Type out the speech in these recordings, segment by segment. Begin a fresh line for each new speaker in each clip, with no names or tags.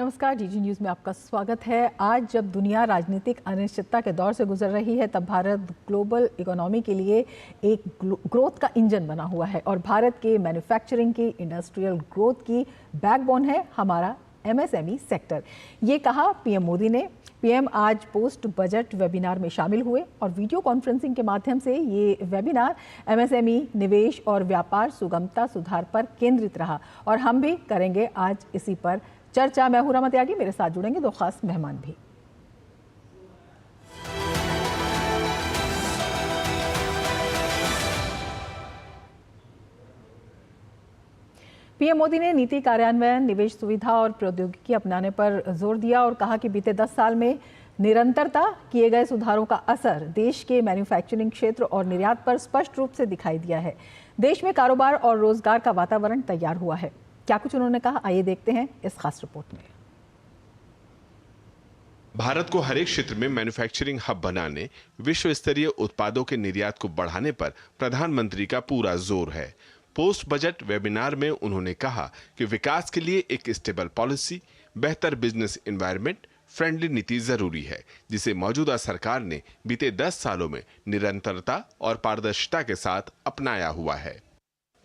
नमस्कार, DD news में आपका स्वागत है। आज जब दुनिया राजनीतिक अनिश्चितता के दौर से गुजर रही है, तब भारत ग्लोबल इकोनॉमी के लिए एक ग्रोथ का इंजन बना हुआ है और भारत के मैन्युफैक्चरिंग की, इंडस्ट्रियल ग्रोथ की बैकबोन है हमारा एमएसएमई सेक्टर। ये कहा पीएम मोदी ने। पीएम आज पोस्ट बजट वेबिनार में शामिल हुए और वीडियो कॉन्फ्रेंसिंग के माध्यम से ये वेबिनार एमएसएमई, निवेश और व्यापार सुगमता सुधार पर केंद्रित रहा और हम भी करेंगे आज इसी पर चर्चा। मैं हूं रमा त्यागी, मेरे साथ जुड़ेंगे दो खास मेहमान भी। पीएम मोदी ने नीति कार्यान्वयन, निवेश सुविधा और प्रौद्योगिकी अपनाने पर जोर दिया और कहा कि बीते 10 साल में निरंतरता किए गए सुधारों का असर देश के मैन्युफैक्चरिंग क्षेत्र और निर्यात पर स्पष्ट रूप से दिखाई दिया है। देश में कारोबार और रोजगार का वातावरण तैयार हुआ है। क्या कुछ उन्होंने कहा, आइए देखते हैं इस खास रिपोर्ट में।
भारत को हर एक क्षेत्र में मैन्युफैक्चरिंग हब बनाने, विश्व स्तरीय उत्पादों के निर्यात को बढ़ाने पर प्रधानमंत्री का पूरा जोर है। पोस्ट बजट वेबिनार में उन्होंने कहा कि विकास के लिए एक स्टेबल पॉलिसी, बेहतर बिजनेस एनवायरनमेंट, फ्रेंडली नीति जरूरी है, जिसे मौजूदा सरकार ने बीते 10 सालों में निरंतरता और पारदर्शिता के साथ अपनाया हुआ है।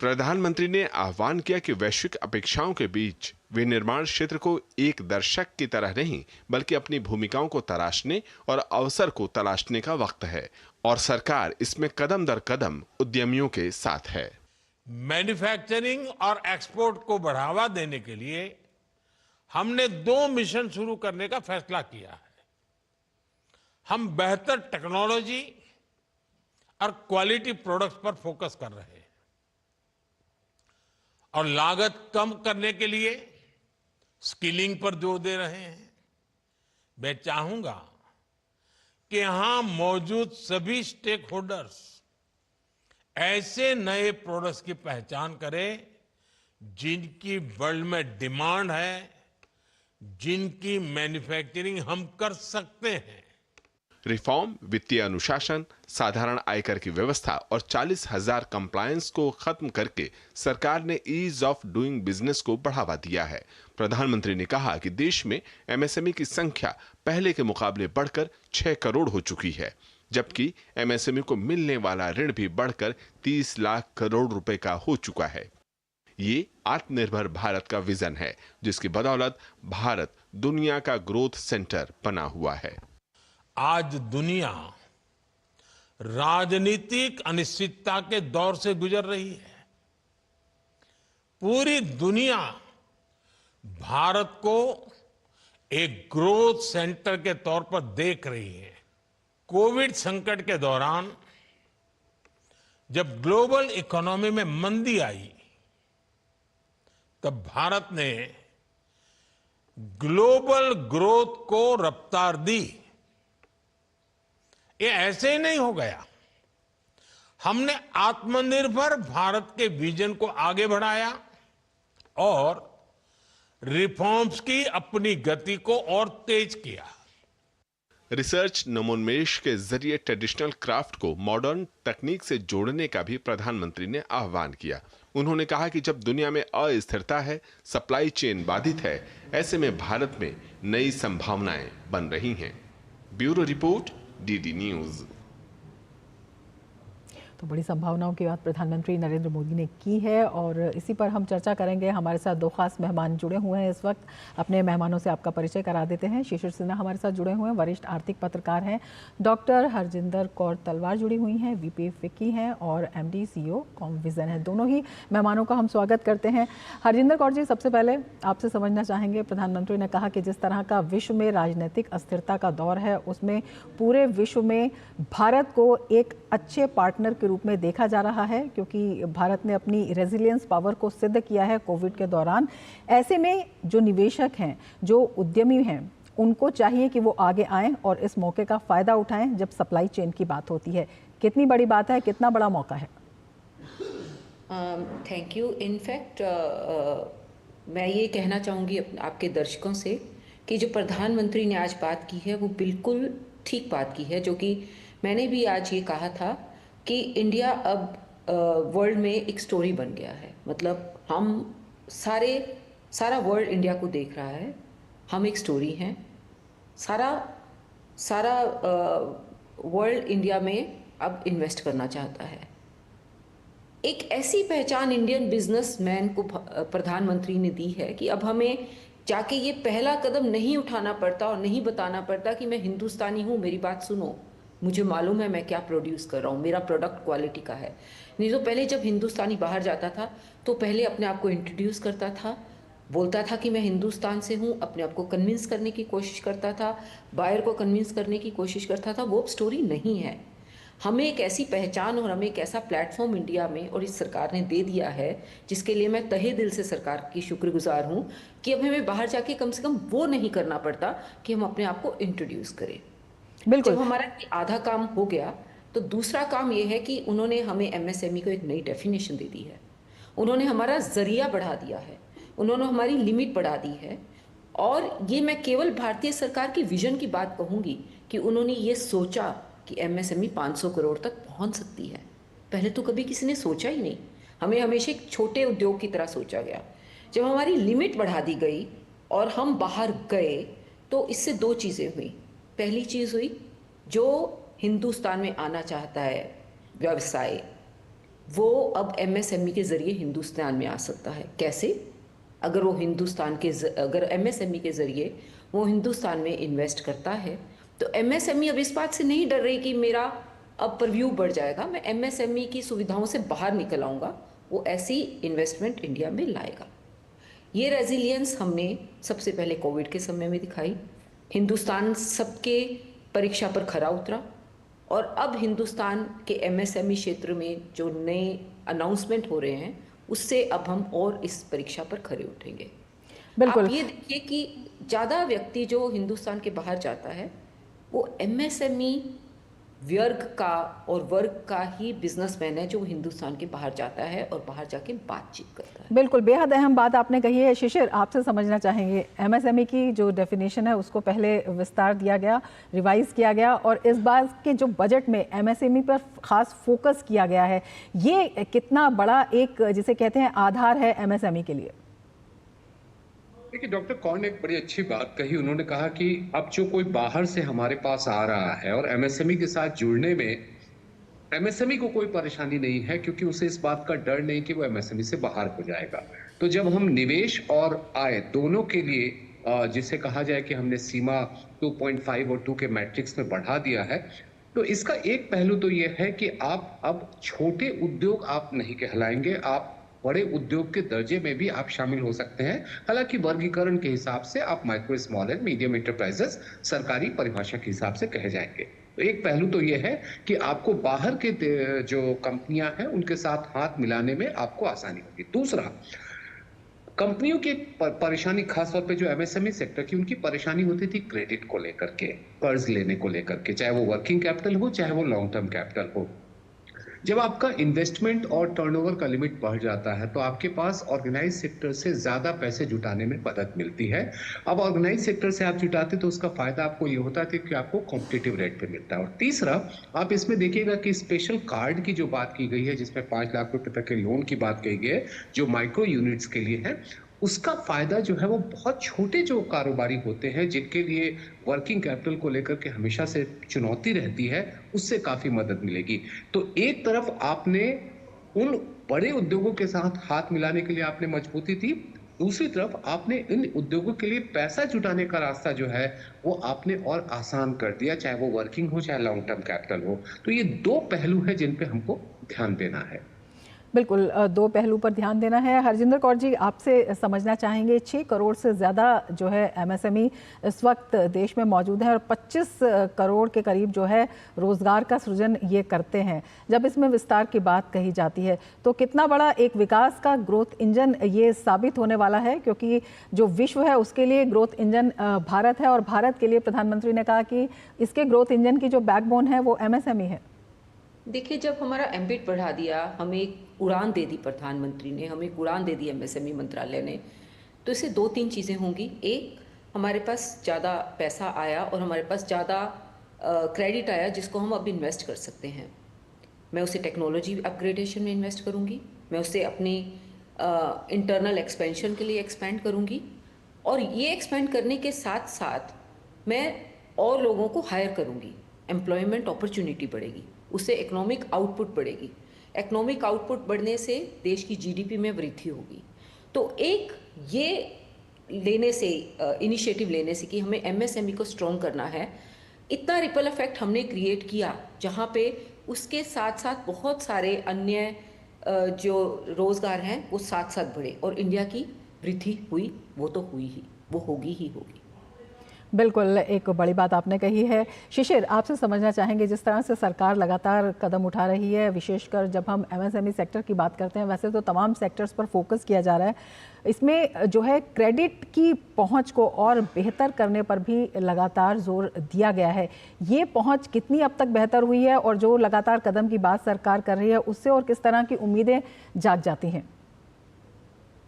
प्रधानमंत्री ने आह्वान किया कि वैश्विक अपेक्षाओं के बीच विनिर्माण क्षेत्र को एक दर्शक की तरह नहीं, बल्कि अपनी भूमिकाओं को तराशने और अवसर को तलाशने का वक्त है और सरकार इसमें कदम दर कदम उद्यमियों के साथ है।
मैन्युफैक्चरिंग और एक्सपोर्ट को बढ़ावा देने के लिए हमने 2 मिशन शुरू करने का फैसला किया है। हम बेहतर टेक्नोलॉजी और क्वालिटी प्रोडक्ट्स पर फोकस कर रहे हैं और लागत कम करने के लिए स्किलिंग पर जोर दे रहे हैं। मैं चाहूंगा कि यहां मौजूद सभी स्टेक होल्डर्स ऐसे नए प्रोडक्ट्स की पहचान करें जिनकी वर्ल्ड में डिमांड है, जिनकी मैन्युफैक्चरिंग हम कर सकते हैं।
रिफॉर्म, वित्तीय अनुशासन, साधारण आयकर की व्यवस्था और 40,000 कंप्लायंस को खत्म करके सरकार ने ईज ऑफ डूइंग बिजनेस को बढ़ावा दिया है। प्रधानमंत्री ने कहा कि देश में एमएसएमई की संख्या पहले के मुकाबले बढ़कर 6 करोड़ हो चुकी है, जबकि एमएसएमई को मिलने वाला ऋण भी बढ़कर 30 लाख करोड़ रुपए का हो चुका है। ये आत्मनिर्भर भारत का विजन है, जिसकी बदौलत भारत दुनिया का ग्रोथ सेंटर बना हुआ है।
आज दुनिया राजनीतिक अनिश्चितता के दौर से गुजर रही है। पूरी दुनिया भारत को एक ग्रोथ सेंटर के तौर पर देख रही है। कोविड संकट के दौरान जब ग्लोबल इकोनॉमी में मंदी आई, तब भारत ने ग्लोबल ग्रोथ को रफ्तार दी। ये ऐसे ही नहीं हो गया। हमने आत्मनिर्भर भारत के विजन को आगे बढ़ाया और रिफॉर्म्स की अपनी गति को और तेज किया।
रिसर्च नवोन्मेष के जरिए ट्रेडिशनल क्राफ्ट को मॉडर्न तकनीक से जोड़ने का भी प्रधानमंत्री ने आह्वान किया। उन्होंने कहा कि जब दुनिया में अस्थिरता है, सप्लाई चेन बाधित है, ऐसे में भारत में नई संभावनाएं बन रही हैं। Bureau report, DD news.
तो बड़ी संभावनाओं की बात प्रधानमंत्री नरेंद्र मोदी ने की है और इसी पर हम चर्चा करेंगे। हमारे साथ 2 खास मेहमान जुड़े हुए हैं इस वक्त। अपने मेहमानों से आपका परिचय करा देते हैं। शिशिर सिन्हा हमारे साथ जुड़े हुए हैं, वरिष्ठ आर्थिक पत्रकार हैं। डॉक्टर हरजिंदर कौर तलवार जुड़ी हुई हैं, वीपी फिक्की हैं और एमडी सीईओ कॉमविजन है। दोनों ही मेहमानों का हम स्वागत करते हैं। हरजिंदर कौर जी, सबसे पहले आपसे समझना चाहेंगे, प्रधानमंत्री ने कहा कि जिस तरह का विश्व में राजनीतिक अस्थिरता का दौर है, उसमें पूरे विश्व में भारत को एक अच्छे पार्टनर के रूप में देखा जा रहा है, क्योंकि भारत ने अपनी रेजिलियंस पावर को सिद्ध किया है कोविड के दौरान। ऐसे में जो निवेशक हैं, जो उद्यमी हैं, उनको चाहिए कि वो आगे आएं और इस मौके का फायदा उठाएं जब सप्लाई चेन की बात होती है। कितनी बड़ी बात है, कितना बड़ा मौका है?
Thank you. इनफैक्ट मैं ये कहना चाहूँगी आपके दर्शकों से कि जो प्रधानमंत्री ने आज बात की है वो बिल्कुल ठीक बात की है, जो कि मैंने भी आज ये कहा था कि इंडिया अब वर्ल्ड में एक स्टोरी बन गया है। मतलब हम सारा वर्ल्ड इंडिया को देख रहा है। हम एक स्टोरी हैं। सारा सारा वर्ल्ड इंडिया में अब इन्वेस्ट करना चाहता है। एक ऐसी पहचान इंडियन बिजनेसमैन को प्रधानमंत्री ने दी है कि अब हमें जाके ये पहला कदम नहीं उठाना पड़ता और नहीं बताना पड़ता कि मैं हिंदुस्तानी हूँ, मेरी बात सुनो, मुझे मालूम है मैं क्या प्रोड्यूस कर रहा हूँ, मेरा प्रोडक्ट क्वालिटी का है। नहीं तो पहले जब हिंदुस्तानी बाहर जाता था तो पहले अपने आप को इंट्रोड्यूस करता था, बोलता था कि मैं हिंदुस्तान से हूँ, अपने आप को कन्विंस करने की कोशिश करता था, बायर को कन्विंस करने की कोशिश करता था। वो स्टोरी नहीं है। हमें एक ऐसी पहचान और हमें एक ऐसा प्लेटफॉर्म इंडिया में और इस सरकार ने दे दिया है, जिसके लिए मैं तहे दिल से सरकार की शुक्रगुजार हूँ कि अब हमें बाहर जाके कम से कम वो नहीं करना पड़ता कि हम अपने आप को इंट्रोड्यूस करें।
बिल्कुल।
जब हमारा आधा काम हो गया तो दूसरा काम ये है कि उन्होंने हमें एमएसएमई को एक नई डेफिनेशन दे दी है। उन्होंने हमारा जरिया बढ़ा दिया है, उन्होंने हमारी लिमिट बढ़ा दी है। और ये मैं केवल भारतीय सरकार की विजन की बात कहूँगी कि उन्होंने ये सोचा कि एमएसएमई 500 करोड़ तक पहुंच सकती है। पहले तो कभी किसी ने सोचा ही नहीं, हमें हमेशा एक छोटे उद्योग की तरह सोचा गया। जब हमारी लिमिट बढ़ा दी गई और हम बाहर गए तो इससे दो चीज़ें हुई। पहली चीज़ हुई, जो हिंदुस्तान में आना चाहता है व्यवसाय, वो अब एमएसएमई के ज़रिए हिंदुस्तान में आ सकता है। कैसे? अगर वो अगर एमएसएमई के ज़रिए वो हिंदुस्तान में इन्वेस्ट करता है तो एमएसएमई अब इस बात से नहीं डर रही कि मेरा अब परव्यू बढ़ जाएगा, मैं एमएसएमई की सुविधाओं से बाहर निकल आऊँगा। वो ऐसी इन्वेस्टमेंट इंडिया में लाएगा। ये रेजिलियंस हमने सबसे पहले कोविड के समय में दिखाई। हिंदुस्तान सबके परीक्षा पर खरा उतरा और अब हिंदुस्तान के एमएसएमई क्षेत्र में जो नए अनाउंसमेंट हो रहे हैं उससे अब हम और इस परीक्षा पर खरे उठेंगे।
बिल्कुल।
आप ये देखिए कि ज़्यादा व्यक्ति जो हिंदुस्तान के बाहर जाता है वो एमएसएमई वर्ग का ही बिजनेसमैन है जो हिंदुस्तान के बाहर जाता है और बाहर जाके बातचीत करता है।
बिल्कुल, बेहद अहम बात आपने कही है। शिशिर, आपसे समझना चाहेंगे, एमएसएमई की जो डेफिनेशन है उसको पहले विस्तार दिया गया, रिवाइज किया गया और इस बार के जो बजट में एमएसएमई पर खास फोकस किया गया है, ये कितना बड़ा एक जिसे कहते हैं आधार है एमएसएमई के लिए?
देखिए, डॉक्टर कौर ने एक बड़ी अच्छी बात कही। उन्होंने कहा कि अब जो कोई बाहर से हमारे पास आ रहा है और एमएसएमई के साथ जुड़ने में एमएसएमई को कोई परेशानी नहीं है, क्योंकि उसे इस बात का डर नहीं कि वो एमएसएमई से बाहर हो जाएगा। तो जब हम निवेश और आय दोनों के लिए जिसे कहा जाए कि हमने सीमा 2.5 और 2 के मैट्रिक्स में बढ़ा दिया है, तो इसका एक पहलू तो ये है कि आप अब छोटे उद्योग आप नहीं कहलाएंगे, आप बड़े उद्योग के दर्जे में भी आप शामिल हो सकते हैं। हालांकि वर्गीकरण के हिसाब से आप micro, small and medium enterprises सरकारी परिभाषा के हिसाब से कहे जाएंगे। तो एक पहलू तो ये है कि आपको बाहर के जो कंपनियां हैं उनके साथ हाथ मिलाने में आपको आसानी होगी। दूसरा, कंपनियों की परेशानी, खासतौर पे जो एमएसएमई सेक्टर की, उनकी परेशानी होती थी क्रेडिट को लेकर के, कर्ज लेने को लेकर के, चाहे वो वर्किंग कैपिटल हो चाहे वो लॉन्ग टर्म कैपिटल हो। जब आपका इन्वेस्टमेंट और टर्नओवर का लिमिट बढ़ जाता है तो आपके पास ऑर्गेनाइज सेक्टर से ज्यादा पैसे जुटाने में मदद मिलती है। अब ऑर्गेनाइज सेक्टर से आप जुटाते तो उसका फायदा आपको ये होता है कि आपको कॉम्पिटिटिव रेट पे मिलता है। और तीसरा, आप इसमें देखिएगा कि स्पेशल कार्ड की जो बात की गई है, जिसमें 5 लाख रुपए तक के लोन की बात कही गई है जो माइक्रो यूनिट्स के लिए है, उसका फायदा जो है वो बहुत छोटे जो कारोबारी होते हैं जिनके लिए वर्किंग कैपिटल को लेकर के हमेशा से चुनौती रहती है, उससे काफी मदद मिलेगी। तो एक तरफ आपने उन बड़े उद्योगों के साथ हाथ मिलाने के लिए आपने मजबूती दी, दूसरी तरफ आपने इन उद्योगों के लिए पैसा जुटाने का रास्ता जो है वो आपने और आसान कर दिया, चाहे वो वर्किंग हो चाहे लॉन्ग टर्म कैपिटल हो। तो ये दो पहलू है जिन पे हमको ध्यान देना है।
बिल्कुल, दो पहलू पर ध्यान देना है। हरजिंदर कौर जी, आपसे समझना चाहेंगे, 6 करोड़ से ज़्यादा जो है एमएसएमई इस वक्त देश में मौजूद है और 25 करोड़ के करीब जो है रोज़गार का सृजन ये करते हैं। जब इसमें विस्तार की बात कही जाती है तो कितना बड़ा एक विकास का ग्रोथ इंजन ये साबित होने वाला है, क्योंकि जो विश्व है उसके लिए ग्रोथ इंजन भारत है और भारत के लिए प्रधानमंत्री ने कहा कि इसके ग्रोथ इंजन की जो बैकबोन है वो एमएसएमई है।
देखिए, जब हमारा एम्बिट बढ़ा दिया, हमें एक उड़ान दे दी प्रधानमंत्री ने, हमें एक उड़ान दे दी एमएसएमई मंत्रालय ने, तो इससे 2-3 चीज़ें होंगी। एक, हमारे पास ज़्यादा पैसा आया और हमारे पास ज़्यादा क्रेडिट आया जिसको हम अब इन्वेस्ट कर सकते हैं। मैं उसे टेक्नोलॉजी अपग्रेडेशन में इन्वेस्ट करूँगी, मैं उसे अपनी इंटरनल एक्सपेंशन के लिए एक्सपेंड करूँगी और ये एक्सपेंड करने के साथ साथ मैं और लोगों को हायर करूँगी, एम्प्लॉयमेंट अपॉर्चुनिटी बढ़ेगी, उससे इकोनॉमिक आउटपुट बढ़ेगी, इकोनॉमिक आउटपुट बढ़ने से देश की जीडीपी में वृद्धि होगी। तो एक ये लेने से इनिशिएटिव लेने से कि हमें एमएसएमई को स्ट्रॉन्ग करना है, इतना रिपल इफेक्ट हमने क्रिएट किया जहाँ पे उसके साथ साथ बहुत सारे अन्य जो रोज़गार हैं वो साथ साथ बढ़े और इंडिया की वृद्धि हुई, वो तो हुई ही, वो होगी ही होगी।
बिल्कुल, एक बड़ी बात आपने कही है। शिशिर, आपसे समझना चाहेंगे, जिस तरह से सरकार लगातार कदम उठा रही है, विशेषकर जब हम एमएसएमई सेक्टर की बात करते हैं, वैसे तो तमाम सेक्टर्स पर फोकस किया जा रहा है, इसमें जो है क्रेडिट की पहुंच को और बेहतर करने पर भी लगातार जोर दिया गया है। ये पहुंच कितनी अब तक बेहतर हुई है और जो लगातार कदम की बात सरकार कर रही है, उससे और किस तरह की उम्मीदें जाग जाती हैं?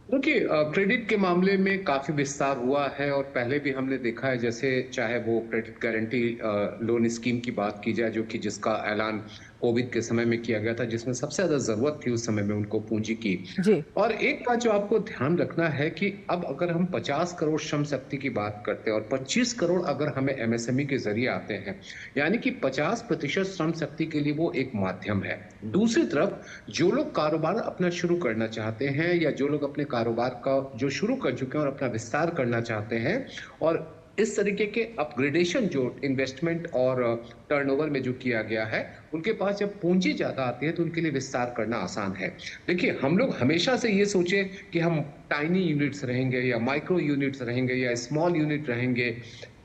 देखिए, क्रेडिट के मामले में काफी विस्तार हुआ है और पहले भी हमने देखा है, जैसे चाहे वो क्रेडिट गारंटी लोन स्कीम की बात की जाए, जो कि जिसका ऐलान कोविड के समय में किया गया था, जिसमें सबसे ज्यादा जरूरत थी उस समय में उनको पूंजी की।
जी।
और एक बात जो आपको ध्यान रखना है कि अब अगर हम 50 करोड़ श्रम शक्ति की बात करते हैं और 25 करोड़ अगर हमें एमएसएमई के जरिए आते हैं, यानी कि 50% श्रम शक्ति के लिए वो एक माध्यम है। दूसरी तरफ जो लोग कारोबार अपना शुरू करना चाहते हैं या जो लोग अपने कारोबार का जो शुरू कर चुके हैं और अपना विस्तार करना चाहते हैं, और इस तरीके के अपग्रेडेशन जो इन्वेस्टमेंट और टर्नओवर में जो किया गया है, उनके पास जब पूंजी ज्यादा आती है तो उनके लिए विस्तार करना आसान है। देखिए, हम लोग हमेशा से ये सोचे कि हम टाइनी यूनिट्स रहेंगे या माइक्रो यूनिट्स रहेंगे या स्मॉल यूनिट रहेंगे,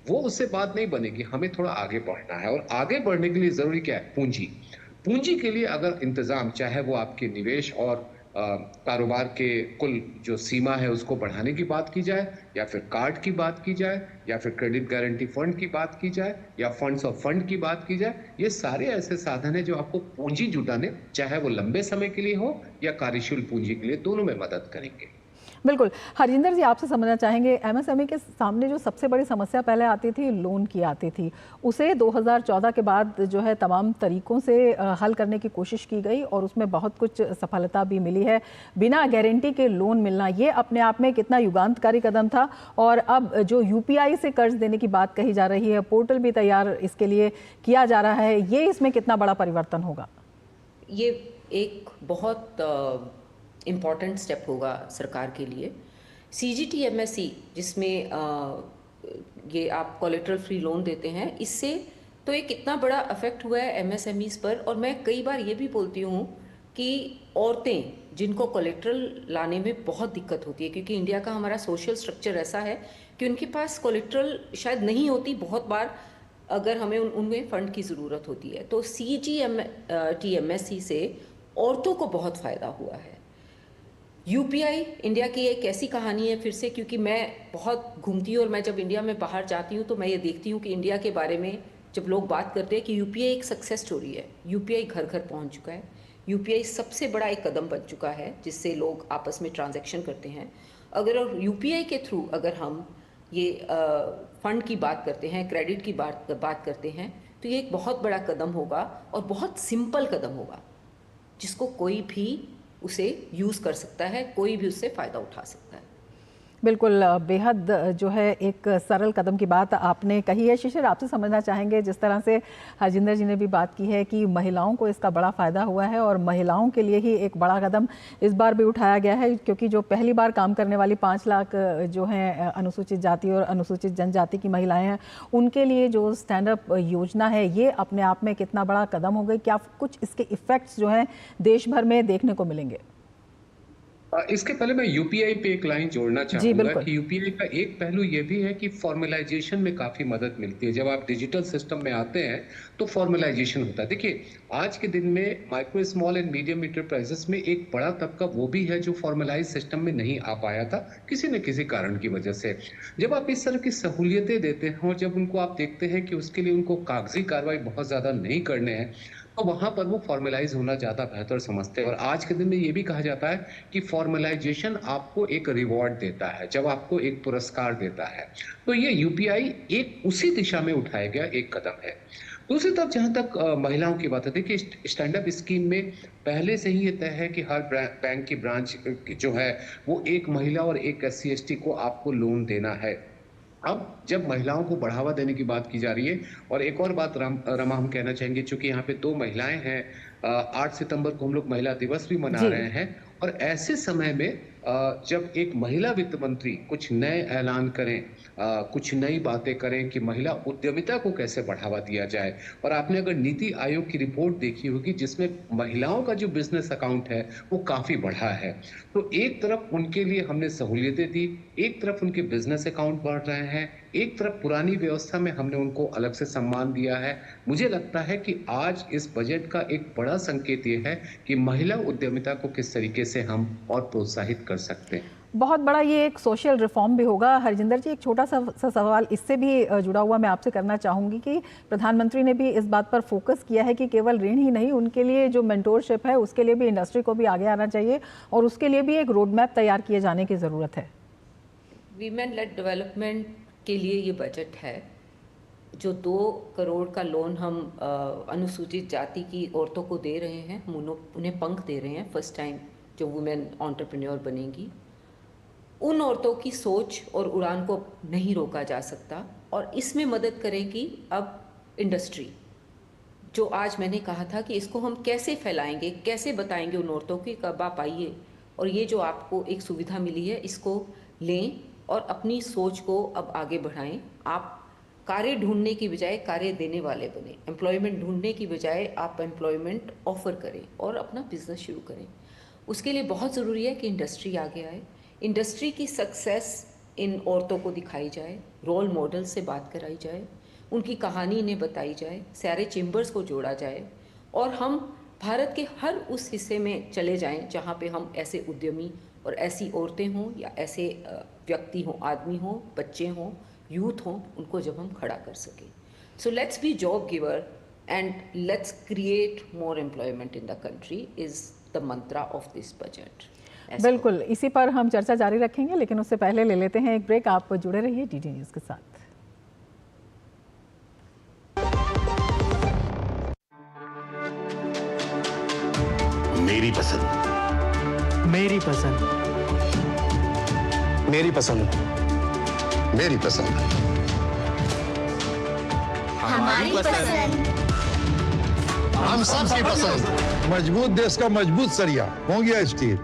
वो उससे बात नहीं बनेगी। हमें थोड़ा आगे बढ़ना है और आगे बढ़ने के लिए जरूरी क्या है? पूंजी। पूंजी के लिए अगर इंतजाम, चाहे वो आपके निवेश और कारोबार के कुल जो सीमा है उसको बढ़ाने की बात की जाए, या फिर कार्ड की बात की जाए, या फिर क्रेडिट गारंटी फंड की बात की जाए, या फंड्स ऑफ फंड की बात की जाए, ये सारे ऐसे साधन हैं जो आपको पूंजी जुटाने, चाहे वो लंबे समय के लिए हो या कार्यशील पूंजी के लिए, दोनों में मदद करेंगे।
बिल्कुल। हरजिंदर जी, आपसे समझना चाहेंगे, एमएसएमई के सामने जो सबसे बड़ी समस्या पहले आती थी, लोन की आती थी, उसे 2014 के बाद जो है तमाम तरीकों से हल करने की कोशिश की गई और उसमें बहुत कुछ सफलता भी मिली है। बिना गारंटी के लोन मिलना, ये अपने आप में कितना युगांतकारी कदम था। और अब जो यूपीआई से कर्ज देने की बात कही जा रही है, पोर्टल भी तैयार इसके लिए किया जा रहा है, ये इसमें कितना बड़ा परिवर्तन होगा?
ये एक बहुत इम्पॉर्टेंट स्टेप होगा सरकार के लिए। CGTMSE, जिसमें ये आप कोलेटरल फ्री लोन देते हैं, इससे तो एक कितना बड़ा इफेक्ट हुआ है एमएसएमईज पर। और मैं कई बार ये भी बोलती हूँ कि औरतें जिनको कोलेटरल लाने में बहुत दिक्कत होती है, क्योंकि इंडिया का हमारा सोशल स्ट्रक्चर ऐसा है कि उनके पास कोलेटरल शायद नहीं होती, बहुत बार अगर हमें उनमें फंड की ज़रूरत होती है। तो CGTMSE से औरतों को बहुत फ़ायदा हुआ है। यूपीआई इंडिया की एक ऐसी कहानी है फिर से, क्योंकि मैं बहुत घूमती हूँ और मैं जब इंडिया में बाहर जाती हूँ तो मैं ये देखती हूँ कि इंडिया के बारे में जब लोग बात करते हैं कि यूपीआई एक सक्सेस स्टोरी है, यूपीआई घर घर पहुँच चुका है, यूपीआई सबसे बड़ा एक कदम बन चुका है जिससे लोग आपस में ट्रांजैक्शन करते हैं। अगर यूपीआई के थ्रू अगर हम ये फंड की बात करते हैं, क्रेडिट की बात करते हैं, तो ये एक बहुत बड़ा कदम होगा और बहुत सिंपल कदम होगा जिसको कोई भी उसे यूज़ कर सकता है, कोई भी उससे फ़ायदा उठा सकता है।
बिल्कुल, बेहद जो है एक सरल कदम की बात आपने कही है। शिशिर, आपसे समझना चाहेंगे, जिस तरह से हरजिंदर जी ने भी बात की है कि महिलाओं को इसका बड़ा फ़ायदा हुआ है और महिलाओं के लिए ही एक बड़ा कदम इस बार भी उठाया गया है, क्योंकि जो पहली बार काम करने वाली 5 लाख जो हैं अनुसूचित जाति और अनुसूचित जनजाति की महिलाएं हैं, उनके लिए जो स्टैंड अप योजना है, ये अपने आप में कितना बड़ा कदम हो गई? क्या कुछ इसके इफ़ेक्ट्स जो हैं देश भर में देखने को मिलेंगे?
इसके पहले मैं यूपीआई पे एक लाइन जोड़ना चाहूंगा कि यूपीआई का एक पहलू ये भी है कि फॉर्मलाइजेशन में काफी मदद मिलती है। जब आप डिजिटल सिस्टम में आते हैं तो फॉर्मलाइजेशन होता है। देखिए, आज के दिन में micro small and medium enterprises में एक बड़ा तबका वो भी है जो फॉर्मलाइज सिस्टम में नहीं आ पाया था किसी न किसी कारण की वजह से। जब आप इस तरह की सहूलियतें देते हैं और जब उनको आप देखते हैं कि उसके लिए उनको कागजी कार्रवाई बहुत ज्यादा नहीं करने हैं, तो वहां पर वो फॉर्मलाइज होना ज्यादा बेहतर समझते हैं। और आज के दिन में ये भी कहा जाता है कि फॉर्मलाइजेशन आपको एक रिवॉर्ड देता है, जब आपको एक पुरस्कार देता है। तो ये यूपीआई एक उसी दिशा में उठाया गया एक कदम है। दूसरी तरफ जहां तक महिलाओं की बात है, देखिए स्टैंड अप स्कीम में पहले से ही ये तय है कि हर बैंक की ब्रांच जो है वो एक महिला और एक SC ST को आपको लोन देना है। अब जब महिलाओं को बढ़ावा देने की बात की जा रही है, और एक और बात रमा हम कहना चाहेंगे, चूंकि यहाँ पे 2 महिलाएं हैं, 8 सितंबर को हम लोग महिला दिवस भी मना
जी।
रहे हैं, और ऐसे समय में जब एक महिला वित्त मंत्री कुछ नए ऐलान करें, कुछ नई बातें करें कि महिला उद्यमिता को कैसे बढ़ावा दिया जाए। और आपने अगर नीति आयोग की रिपोर्ट देखी होगी जिसमें महिलाओं का जो बिजनेस अकाउंट है वो काफी बढ़ा है। तो एक तरफ उनके लिए हमने सहूलियतें दी, एक तरफ उनके बिजनेस अकाउंट बढ़ रहे हैं, एक तरफ पुरानी व्यवस्था में हमने उनको अलग से सम्मान दिया है। मुझे लगता है कि आज इस बजट का एक बड़ा संकेत ये है कि महिला उद्यमिता को किस तरीके से हम और प्रोत्साहित कर सकते हैं।
बहुत बड़ा ये एक सोशल रिफॉर्म भी होगा। हरजिंदर जी, एक छोटा सा सवाल इससे भी जुड़ा हुआ मैं आपसे करना चाहूँगी कि प्रधानमंत्री ने भी इस बात पर फोकस किया है कि केवल ऋण ही नहीं, उनके लिए जो मेंटोरशिप है उसके लिए भी इंडस्ट्री को भी आगे आना चाहिए और उसके लिए भी एक रोड मैप तैयार किए जाने की ज़रूरत है।
वीमेन लेड डेवलपमेंट के लिए ये बजट है। जो 2 करोड़ का लोन हम अनुसूचित जाति की औरतों को दे रहे हैं, हम उन्हें पंख दे रहे हैं फर्स्ट टाइम जो वुमेन एंटरप्रेन्योर बनेंगी। उन औरतों की सोच और उड़ान को नहीं रोका जा सकता, और इसमें मदद करेगी अब इंडस्ट्री। जो आज मैंने कहा था कि इसको हम कैसे फैलाएंगे, कैसे बताएंगे उन औरतों की, कब आप आइए और ये जो आपको एक सुविधा मिली है इसको लें और अपनी सोच को अब आगे बढ़ाएं। आप कार्य ढूंढने की बजाय कार्य देने वाले बने, एम्प्लॉयमेंट ढूंढने की बजाय आप एम्प्लॉयमेंट ऑफर करें और अपना बिजनेस शुरू करें। उसके लिए बहुत ज़रूरी है कि इंडस्ट्री आगे आए, इंडस्ट्री की सक्सेस इन औरतों को दिखाई जाए, रोल मॉडल से बात कराई जाए, उनकी कहानी इन्हें बताई जाए, सारे चेंबर्स को जोड़ा जाए और हम भारत के हर उस हिस्से में चले जाएं जहां पे हम ऐसे उद्यमी और ऐसी औरतें हों या ऐसे व्यक्ति हों, आदमी हों, बच्चे हों, यूथ हों, उनको जब हम खड़ा कर सकें। So let's be job giver and let's create more employment in the country is the Mantra of this budget.
बिल्कुल, इसी पर हम चर्चा जारी रखेंगे, लेकिन उससे पहले ले लेते हैं एक ब्रेक। आप जुड़े रहिए DD न्यूज़ के साथ।
मेरी पसंद,
मेरी पसंद,
मेरी पसंद, मेरी पसंद,
हमारी पसंद,
हम सबकी पसंद।
मजबूत देश का मजबूत सरिया हो गया स्टील।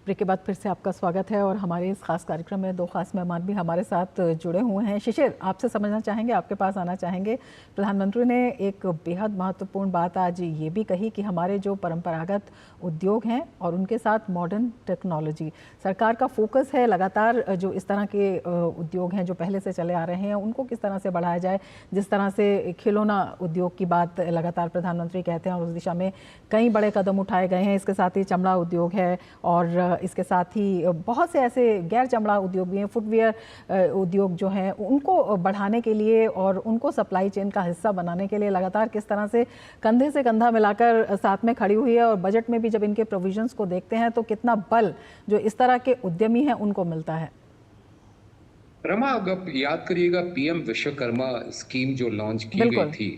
ब्रेक के बाद फिर से आपका स्वागत है और हमारे इस खास कार्यक्रम में 2 खास मेहमान भी हमारे साथ जुड़े हुए हैं। शिशिर, आपसे समझना चाहेंगे, आपके पास आना चाहेंगे। प्रधानमंत्री ने एक बेहद महत्वपूर्ण बात आज ये भी कही कि हमारे जो परंपरागत उद्योग हैं और उनके साथ मॉडर्न टेक्नोलॉजी, सरकार का फोकस है लगातार जो इस तरह के उद्योग हैं जो पहले से चले आ रहे हैं उनको किस तरह से बढ़ाया जाए। जिस तरह से खिलौना उद्योग की बात लगातार प्रधानमंत्री कहते हैं और उस दिशा में कई बड़े कदम उठाए गए हैं। इसके साथ ही चमड़ा उद्योग है और इसके साथ ही बहुत से ऐसे गैर चमड़ा उद्योग भी हैं, फुटवेयर उद्योग जो हैं उनको बढ़ाने के लिए और उनको सप्लाई चेन का हिस्सा बनाने के लिए लगातार किस तरह से कंधे से कंधा मिलाकर साथ में खड़ी हुई है। और बजट में भी जब इनके प्रोविजंस को देखते हैं तो कितना बल जो इस तरह के उद्यमी हैं उनको मिलता है।
रमा, अगर याद करिएगा PM विश्वकर्मा स्कीम जो लॉन्च की गई थी,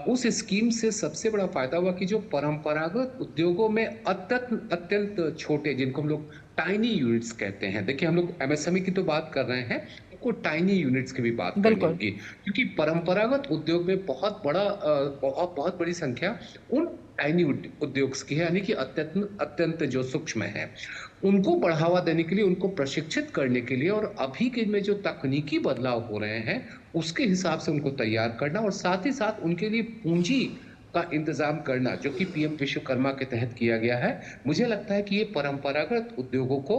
उस स्कीम से सबसे बड़ा फायदा हुआ कि जो परंपरागत उद्योगों में अत्यंत छोटे, जिनको हम लोग टाइनी यूनिट्स कहते हैं, देखिए हम लोग MSME की तो बात कर रहे हैं, को टाइनी यूनिट्स की भी बात करनी होगी, क्योंकि परंपरागत उद्योग में बहुत बड़ी संख्या उन टाइनी उद्योग की है, यानी कि अत्यंत जो सूक्ष्म है। उनको बढ़ावा देने के लिए, उनको प्रशिक्षित करने के लिए और अभी के में जो तकनीकी बदलाव हो रहे हैं उसके हिसाब से उनको तैयार करना और साथ ही साथ उनके लिए पूंजी का इंतजाम करना, जो कि PM विश्वकर्मा के तहत किया गया है। मुझे लगता है कि ये परंपरागत उद्योगों को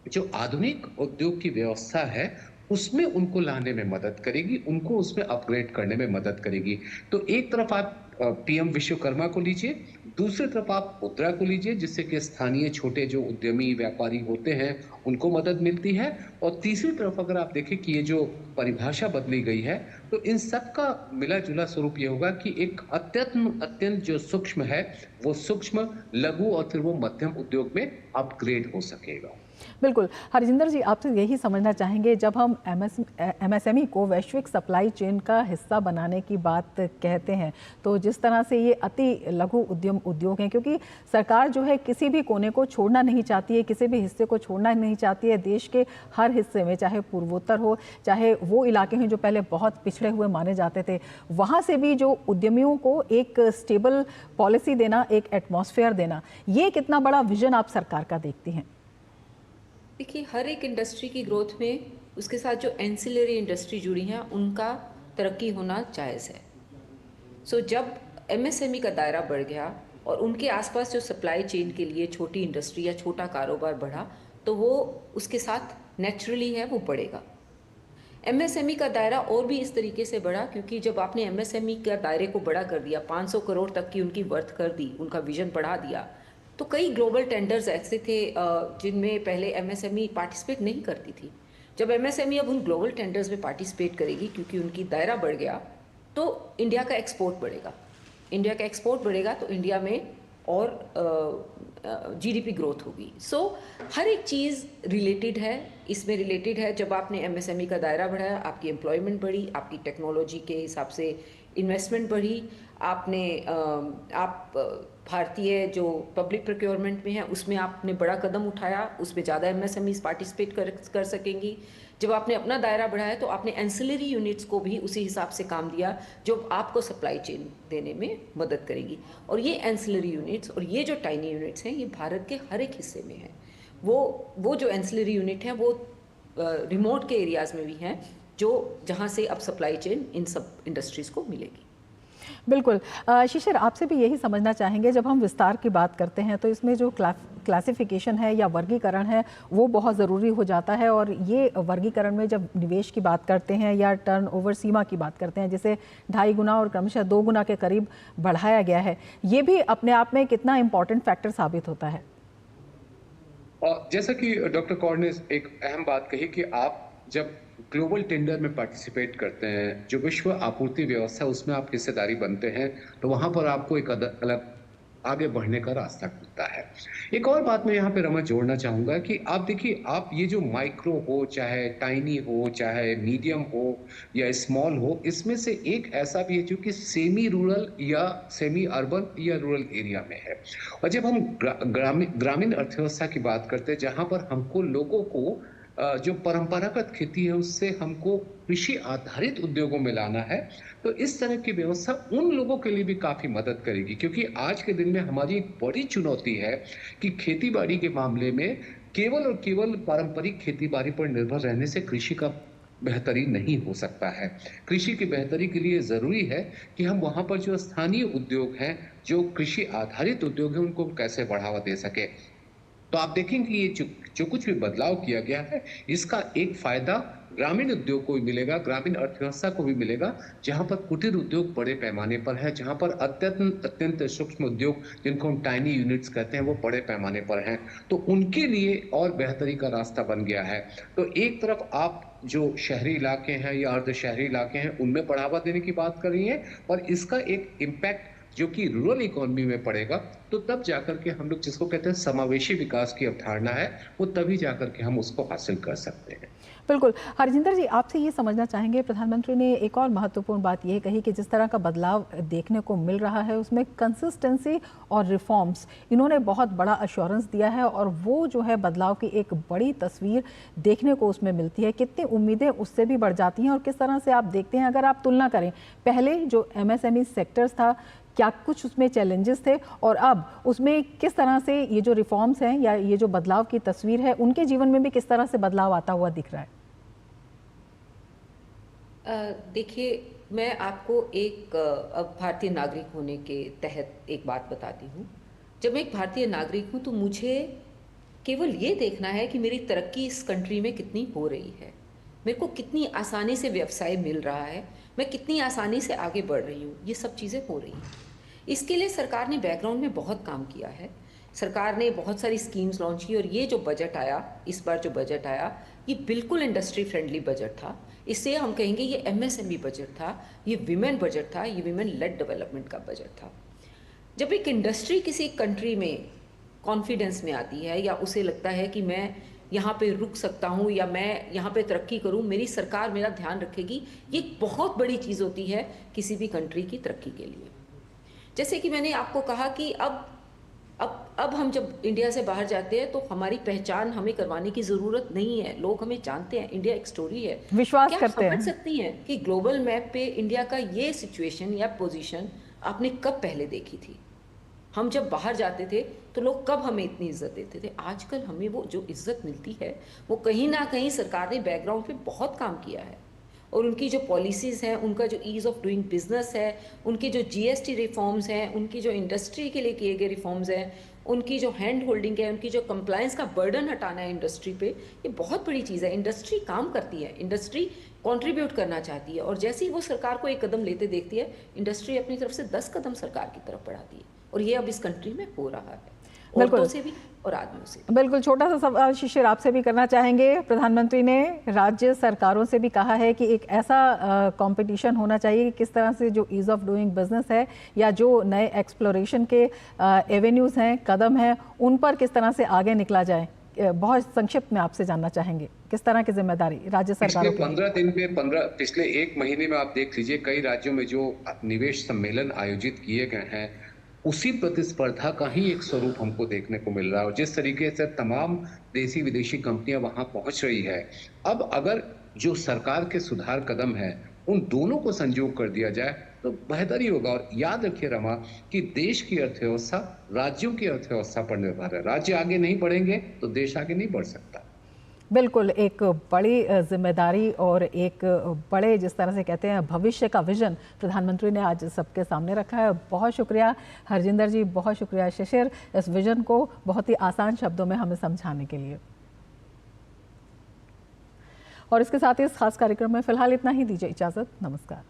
जो आधुनिक उद्योग की व्यवस्था है उसमें उनको लाने में मदद करेगी, उनको उसमें अपग्रेड करने में मदद करेगी। तो एक तरफ आप PM विश्वकर्मा को लीजिए, दूसरी तरफ आप मुद्रा को लीजिए, जिससे कि स्थानीय छोटे जो उद्यमी व्यापारी होते हैं उनको मदद मिलती है। और तीसरी तरफ अगर आप देखें कि ये जो परिभाषा बदली गई है, तो इन सब का मिला जुला स्वरूप ये होगा कि एक अत्यंत जो सूक्ष्म है वो सूक्ष्म, लघु और फिर वो मध्यम उद्योग में अपग्रेड हो सकेगा।
बिल्कुल। हरजिंदर जी, आपसे यही समझना चाहेंगे, जब हम MSME को वैश्विक सप्लाई चेन का हिस्सा बनाने की बात कहते हैं, तो जिस तरह से ये अति लघु उद्योग हैं, क्योंकि सरकार जो है किसी भी कोने को छोड़ना नहीं चाहती है, किसी भी हिस्से को छोड़ना नहीं चाहती है। देश के हर हिस्से में, चाहे पूर्वोत्तर हो, चाहे वो इलाके हैं जो पहले बहुत पिछड़े हुए माने जाते थे, वहाँ से भी जो उद्यमियों को एक स्टेबल पॉलिसी देना, एक एटमॉस्फेयर देना, ये कितना बड़ा विजन आप सरकार का देखती हैं?
देखिए, हर एक इंडस्ट्री की ग्रोथ में उसके साथ जो एंसिलरी इंडस्ट्री जुड़ी हैं उनका तरक्की होना जायज़ है। सो जब MSME का दायरा बढ़ गया और उनके आसपास जो सप्लाई चेन के लिए छोटी इंडस्ट्री या छोटा कारोबार बढ़ा, तो वो उसके साथ नेचुरली है वो बढ़ेगा। MSME का दायरा और भी इस तरीके से बढ़ा क्योंकि जब आपने MSME का दायरे को बड़ा कर दिया, 500 करोड़ तक की उनकी वर्थ कर दी, उनका विजन बढ़ा दिया, तो कई ग्लोबल टेंडर्स ऐसे थे जिनमें पहले MSME पार्टिसिपेट नहीं करती थी। जब MSME अब उन ग्लोबल टेंडर्स में पार्टिसिपेट करेगी क्योंकि उनकी दायरा बढ़ गया, तो इंडिया का एक्सपोर्ट बढ़ेगा। इंडिया का एक्सपोर्ट बढ़ेगा तो इंडिया में और GDP ग्रोथ होगी। सो हर एक चीज़ रिलेटेड है, इसमें रिलेटेड है। जब आपने MSME का दायरा बढ़ाया, आपकी एम्प्लॉयमेंट बढ़ी, आपकी टेक्नोलॉजी के हिसाब से इन्वेस्टमेंट बढ़ी, आप भारतीय जो पब्लिक प्रोक्योरमेंट में है उसमें आपने बड़ा कदम उठाया, उसमें ज़्यादा MSMEs पार्टिसिपेट कर सकेंगी। जब आपने अपना दायरा बढ़ाया तो आपने एंसिलरी यूनिट्स को भी उसी हिसाब से काम दिया जो आपको सप्लाई चेन देने में मदद करेगी। और ये एंसिलरी यूनिट्स और ये जो टाइनी यूनिट्स हैं, ये भारत के हर एक हिस्से में हैं। वो जो एंसिलरी यूनिट हैं वो रिमोट के एरियाज़ में भी हैं, जो जहाँ से अब सप्लाई चेन इन सब इंडस्ट्रीज़ को मिलेगी।
बिल्कुल। शिशिर, आपसे भी यही समझना चाहेंगे, जब हम विस्तार की बात करते हैं तो इसमें जो क्लासिफिकेशन है या वर्गीकरण है वो बहुत ज़रूरी हो जाता है। और ये वर्गीकरण में जब निवेश की बात करते हैं या टर्नओवर सीमा की बात करते हैं, जिसे 2.5 गुना और क्रमशः 2 गुना के करीब बढ़ाया गया है, ये भी अपने आप में कितना इम्पोर्टेंट फैक्टर साबित होता है?
और जैसा कि डॉक्टर कौर ने एक अहम बात कही कि आप जब ग्लोबल टेंडर में पार्टिसिपेट करते हैं, जो विश्व आपूर्ति व्यवस्था उसमें आप हिस्सेदारी बनते हैं, तो वहां पर आपको एक अलग आगे बढ़ने का रास्ता खुलता है। एक और बात मैं यहाँ पे रमन जोड़ना चाहूंगा कि आप देखिए, आप ये जो माइक्रो हो, चाहे टाइनी हो, चाहे मीडियम हो या स्मॉल हो, इसमें से एक ऐसा भी है जो कि सेमी रूरल या सेमी अर्बन या रूरल एरिया में है। और जब हम ग्रामीण अर्थव्यवस्था की बात करते हैं, जहां पर हमको लोगों को जो परंपरागत खेती है उससे हमको कृषि आधारित उद्योगों में लाना है, तो इस तरह की व्यवस्था उन लोगों के लिए भी काफी मदद करेगी। क्योंकि आज के दिन में हमारी एक बड़ी चुनौती है कि खेती बाड़ी के मामले में केवल और केवल पारंपरिक खेती बाड़ी पर निर्भर रहने से कृषि का बेहतरी नहीं हो सकता है। कृषि की बेहतरी के लिए जरूरी है कि हम वहां पर जो स्थानीय उद्योग हैं, जो कृषि आधारित उद्योग हैं, उनको कैसे बढ़ावा दे सके। तो आप देखेंगे कि ये जो कुछ भी बदलाव किया गया है, इसका एक फायदा ग्रामीण उद्योग को भी मिलेगा, ग्रामीण अर्थव्यवस्था को भी मिलेगा, जहां पर कुटीर उद्योग बड़े पैमाने पर है, जहां पर अत्यंत सूक्ष्म उद्योग जिनको हम टाइनी यूनिट्स कहते हैं वो बड़े पैमाने पर हैं, तो उनके लिए और बेहतरी का रास्ता बन गया है। तो एक तरफ आप जो शहरी इलाके हैं या अर्ध शहरी इलाके हैं उनमें बढ़ावा देने की बात कर रही हैं, और इसका एक इम्पैक्ट जो कि रूरल इकोनॉमी में पड़ेगा, तो तब जाकर के हम लोग जिसको कहते हैं समावेशी विकास की अवधारणा है, वो तभी जाकर के हम उसको हासिल कर सकते हैं।
बिल्कुल। हरजिंदर जी, आपसे ये समझना चाहेंगे, प्रधानमंत्री ने एक और महत्वपूर्ण बात ये कही कि जिस तरह का बदलाव देखने को मिल रहा है उसमें कंसिस्टेंसी और रिफॉर्म्स, इन्होंने बहुत बड़ा अश्योरेंस दिया है और वो जो है बदलाव की एक बड़ी तस्वीर देखने को उसमें मिलती है। कितनी उम्मीदें उससे भी बढ़ जाती हैं और किस तरह से आप देखते हैं, अगर आप तुलना करें पहले जो MSME सेक्टर्स था, क्या कुछ उसमें चैलेंजेस थे और अब उसमें किस तरह से ये जो रिफॉर्म्स हैं या ये जो बदलाव की तस्वीर है, उनके जीवन में भी किस तरह से बदलाव आता हुआ दिख रहा है?
देखिए, मैं आपको एक अब भारतीय नागरिक होने के तहत एक बात बताती हूँ। जब मैं एक भारतीय नागरिक हूँ तो मुझे केवल ये देखना है कि मेरी तरक्की इस कंट्री में कितनी हो रही है, मेरे को कितनी आसानी से व्यवसाय मिल रहा है, मैं कितनी आसानी से आगे बढ़ रही हूँ, ये सब चीज़ें हो रही हैं। इसके लिए सरकार ने बैकग्राउंड में बहुत काम किया है। सरकार ने बहुत सारी स्कीम्स लॉन्च की और ये जो बजट आया, इस बार जो बजट आया, ये बिल्कुल इंडस्ट्री फ्रेंडली बजट था। इससे हम कहेंगे ये MSME बजट था, ये विमेन बजट था, ये विमेन लेड डेवलपमेंट का बजट था। जब एक इंडस्ट्री किसी कंट्री में कॉन्फिडेंस में आती है या उसे लगता है कि मैं यहाँ पे रुक सकता हूँ या मैं यहाँ पे तरक्की करूँ, मेरी सरकार मेरा ध्यान रखेगी, ये बहुत बड़ी चीज़ होती है किसी भी कंट्री की तरक्की के लिए। जैसे कि मैंने आपको कहा कि अब हम जब इंडिया से बाहर जाते हैं तो हमारी पहचान हमें करवाने की ज़रूरत नहीं है, लोग हमें जानते हैं, इंडिया एक स्टोरी है,
विश्वास
क्या
करते हैं।
समझ सकती हैं कि ग्लोबल मैप पे इंडिया का ये सिचुएशन या पोजीशन आपने कब पहले देखी थी? हम जब बाहर जाते थे तो लोग कब हमें इतनी इज्जत देते थे? आजकल हमें वो जो इज्जत मिलती है वो कहीं ना कहीं सरकार ने बैकग्राउंड पे बहुत काम किया है और उनकी जो पॉलिसीज़ हैं, उनका जो ईज़ ऑफ डूइंग बिजनेस है, उनके जो GST रिफॉर्म्स हैं, उनकी जो इंडस्ट्री के लिए किए गए रिफॉर्म्स हैं, उनकी जो हैंड होल्डिंग है, उनकी जो कंप्लायंस का बर्डन हटाना है इंडस्ट्री पे, ये बहुत बड़ी चीज़ है। इंडस्ट्री काम करती है, इंडस्ट्री कंट्रीब्यूट करना चाहती है और जैसे ही वो सरकार को एक कदम लेते देखती है, इंडस्ट्री अपनी तरफ से 10 कदम सरकार की तरफ बढ़ाती है और ये अब इस कंट्री में हो रहा है, औरतों से भी और आदमियों से।
बिल्कुल, छोटा सा सवाल शिशिर आपसे भी करना चाहेंगे। प्रधानमंत्री ने राज्य सरकारों से भी कहा है कि एक ऐसा कंपटीशन होना चाहिए कि किस तरह से जो ईज़ ऑफ डूइंग बिजनेस है या जो नए एक्सप्लोरेशन के एवेन्यूज़ हैं, कदम हैं, उन पर किस तरह से आगे निकला जाए। बहुत संक्षिप्त में आपसे जानना चाहेंगे किस तरह की जिम्मेदारी राज्य सरकारों की।
15 दिन में पिछले एक महीने में आप देख लीजिए कई राज्यों में जो निवेश सम्मेलन आयोजित किए गए हैं, उसी प्रतिस्पर्धा का ही एक स्वरूप हमको देखने को मिल रहा है और जिस तरीके से तमाम देसी विदेशी कंपनियां वहां पहुंच रही है, अब अगर जो सरकार के सुधार कदम है उन दोनों को संयोग कर दिया जाए तो बेहतर ही होगा। और याद रखिए रमा कि देश की अर्थव्यवस्था राज्यों की अर्थव्यवस्था पर निर्भर है। राज्य आगे नहीं बढ़ेंगे तो देश आगे नहीं बढ़ सकता।
बिल्कुल, एक बड़ी जिम्मेदारी और एक बड़े जिस तरह से कहते हैं भविष्य का विजन प्रधानमंत्री ने आज सबके सामने रखा है। बहुत शुक्रिया हरजिंदर जी, बहुत शुक्रिया शिशिर, इस विजन को बहुत ही आसान शब्दों में हमें समझाने के लिए। और इसके साथ ही इस खास कार्यक्रम में फिलहाल इतना ही, दीजिए इजाज़त, नमस्कार।